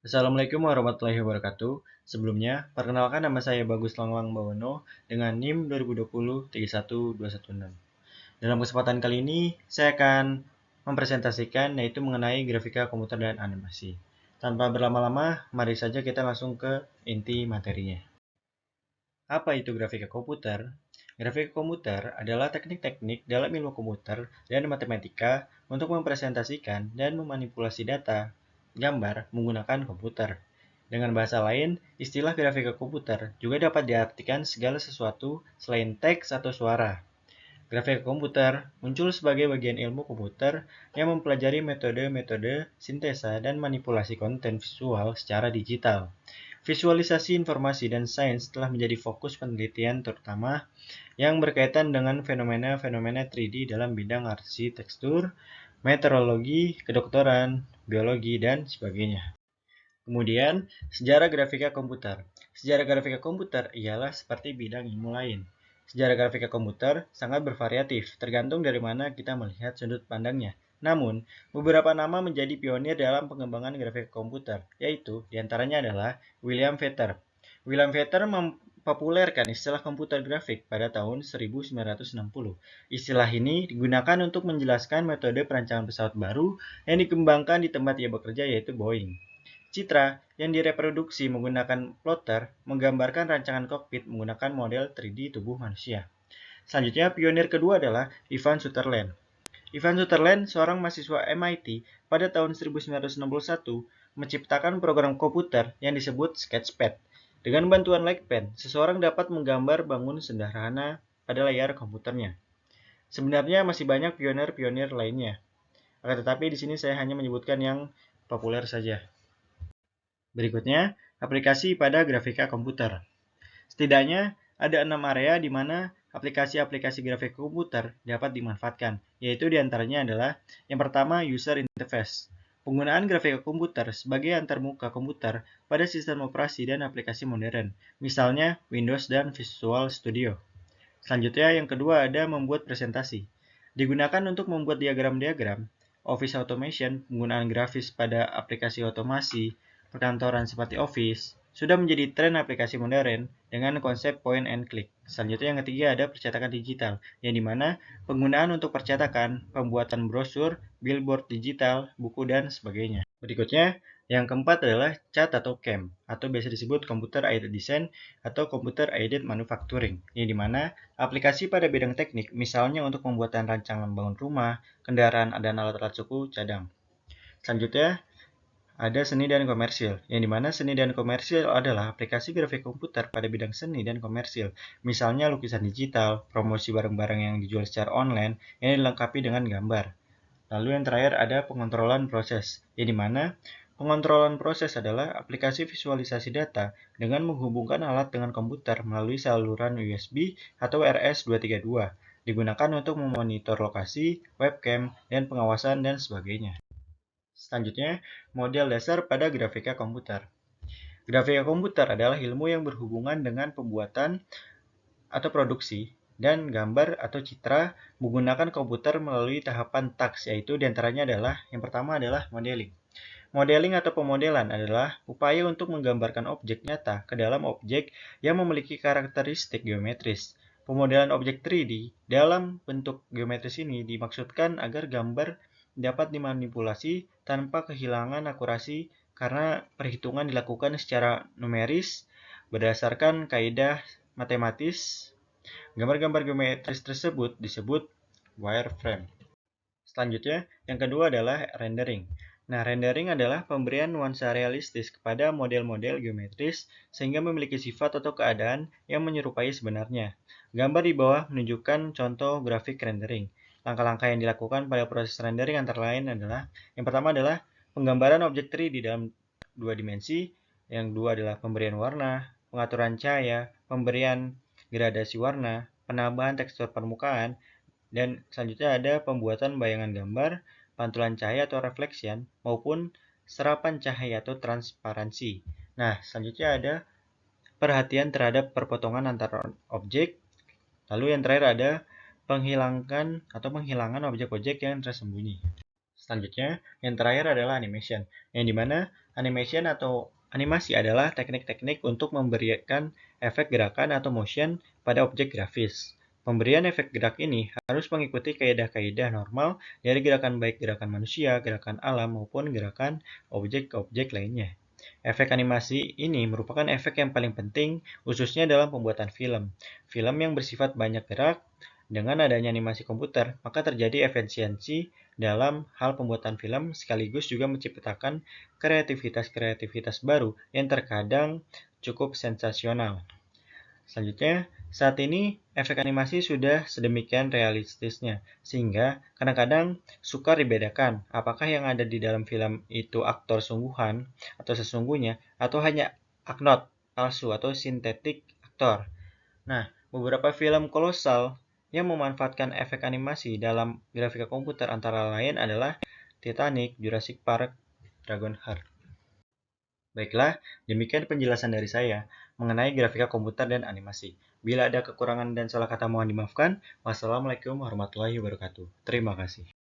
Assalamualaikum warahmatullahi wabarakatuh. Sebelumnya, perkenalkan nama saya Bagus Langlang Bawono dengan NIM 2020-31216. Dalam kesempatan kali ini, saya akan mempresentasikan yaitu mengenai grafika komputer dan animasi. Tanpa berlama-lama, mari saja kita langsung ke inti materinya. Apa itu grafika komputer? Grafika komputer adalah teknik-teknik dalam ilmu komputer dan matematika untuk mempresentasikan dan memanipulasi data, gambar menggunakan komputer. Dengan bahasa lain, istilah grafika komputer juga dapat diartikan segala sesuatu selain teks atau suara. Grafika komputer muncul sebagai bagian ilmu komputer yang mempelajari metode-metode sintesa dan manipulasi konten visual secara digital. Visualisasi informasi dan sains telah menjadi fokus penelitian terutama yang berkaitan dengan fenomena-fenomena 3D dalam bidang arsitektur, meteorologi, kedokteran, biologi, dan sebagainya. Kemudian, sejarah grafika komputer. Sejarah grafika komputer ialah seperti bidang ilmu lain. Sejarah grafika komputer sangat bervariatif, tergantung dari mana kita melihat sudut pandangnya. Namun, beberapa nama menjadi pionir dalam pengembangan grafika komputer, yaitu diantaranya adalah William Vetter. William Vetter mempopulerkan istilah komputer grafik pada tahun 1960. Istilah ini digunakan untuk menjelaskan metode perancangan pesawat baru yang dikembangkan di tempat ia bekerja, yaitu Boeing. Citra yang direproduksi menggunakan plotter menggambarkan rancangan kokpit menggunakan model 3D tubuh manusia. Selanjutnya, pionir kedua adalah Ivan Sutherland. Ivan Sutherland, seorang mahasiswa MIT pada tahun 1961, menciptakan program komputer yang disebut Sketchpad. Dengan bantuan LakePen, seseorang dapat menggambar bangun sederhana pada layar komputernya. Sebenarnya masih banyak pionir-pionir lainnya. Akan tetapi di sini saya hanya menyebutkan yang populer saja. Berikutnya, aplikasi pada grafika komputer. Setidaknya ada 6 area di mana aplikasi-aplikasi grafika komputer dapat dimanfaatkan, yaitu diantaranya adalah yang pertama user interface. Penggunaan grafika komputer sebagai antarmuka komputer pada sistem operasi dan aplikasi modern, misalnya Windows dan Visual Studio. Selanjutnya yang kedua ada membuat presentasi. Digunakan untuk membuat diagram-diagram, Office Automation, penggunaan grafis pada aplikasi otomasi, perkantoran seperti Office, sudah menjadi tren aplikasi modern dengan konsep point and click. Selanjutnya yang ketiga ada percetakan digital, yang dimana penggunaan untuk percetakan, pembuatan brosur, billboard digital, buku, dan sebagainya. Berikutnya, yang keempat adalah CAD atau CAM, atau biasa disebut Computer Aided Design atau Computer Aided Manufacturing, yang dimana aplikasi pada bidang teknik, misalnya untuk pembuatan rancangan bangun rumah, kendaraan, dan alat-alat suku cadang. Selanjutnya, ada seni dan komersil, yang dimana seni dan komersil adalah aplikasi grafik komputer pada bidang seni dan komersil, misalnya lukisan digital, promosi barang-barang yang dijual secara online, yang dilengkapi dengan gambar. Lalu yang terakhir ada pengontrolan proses, yang dimana pengontrolan proses adalah aplikasi visualisasi data dengan menghubungkan alat dengan komputer melalui saluran USB atau RS-232, digunakan untuk memonitor lokasi, webcam, dan pengawasan dan sebagainya. Selanjutnya, model dasar pada grafika komputer. Grafika komputer adalah ilmu yang berhubungan dengan pembuatan atau produksi dan gambar atau citra menggunakan komputer melalui tahapan taks, yaitu diantaranya adalah yang pertama adalah modeling. Modeling atau pemodelan adalah upaya untuk menggambarkan objek nyata ke dalam objek yang memiliki karakteristik geometris. Pemodelan objek 3D dalam bentuk geometris ini dimaksudkan agar gambar dapat dimanipulasi tanpa kehilangan akurasi karena perhitungan dilakukan secara numeris berdasarkan kaidah matematis. Gambar-gambar geometris tersebut disebut wireframe. Selanjutnya, yang kedua adalah rendering. Nah, rendering adalah pemberian nuansa realistis kepada model-model geometris sehingga memiliki sifat atau keadaan yang menyerupai sebenarnya. Gambar di bawah menunjukkan contoh grafik rendering. Langkah-langkah yang dilakukan pada proses rendering antara lain adalah yang pertama adalah penggambaran objek 3D dalam dua dimensi, yang kedua adalah pemberian warna, pengaturan cahaya, pemberian gradasi warna, penambahan tekstur permukaan, dan selanjutnya ada pembuatan bayangan gambar, pantulan cahaya atau reflection, maupun serapan cahaya atau transparansi. Nah, selanjutnya ada perhatian terhadap perpotongan antara objek. Lalu yang terakhir ada penghilangan objek-objek yang tersembunyi. Selanjutnya, yang terakhir adalah animation, yang dimana Animation atau animasi adalah teknik-teknik untuk memberikan efek gerakan atau motion pada objek grafis. Pemberian efek gerak ini harus mengikuti kaidah-kaidah normal dari gerakan baik gerakan manusia, gerakan alam, maupun gerakan objek ke objek lainnya. Efek animasi ini merupakan efek yang paling penting khususnya dalam pembuatan film. Film yang bersifat banyak gerak, dengan adanya animasi komputer, maka terjadi efisiensi dalam hal pembuatan film sekaligus juga menciptakan kreativitas-kreativitas baru yang terkadang cukup sensasional. Selanjutnya, saat ini efek animasi sudah sedemikian realistisnya, sehingga kadang-kadang sukar dibedakan apakah yang ada di dalam film itu aktor sungguhan atau sesungguhnya, atau hanya aktor palsu atau sintetik aktor. Nah, beberapa film kolosal yang memanfaatkan efek animasi dalam grafika komputer antara lain adalah Titanic, Jurassic Park, Dragonheart. Baiklah, demikian penjelasan dari saya mengenai grafika komputer dan animasi. Bila ada kekurangan dan salah kata mohon dimaafkan. Wassalamualaikum warahmatullahi wabarakatuh. Terima kasih.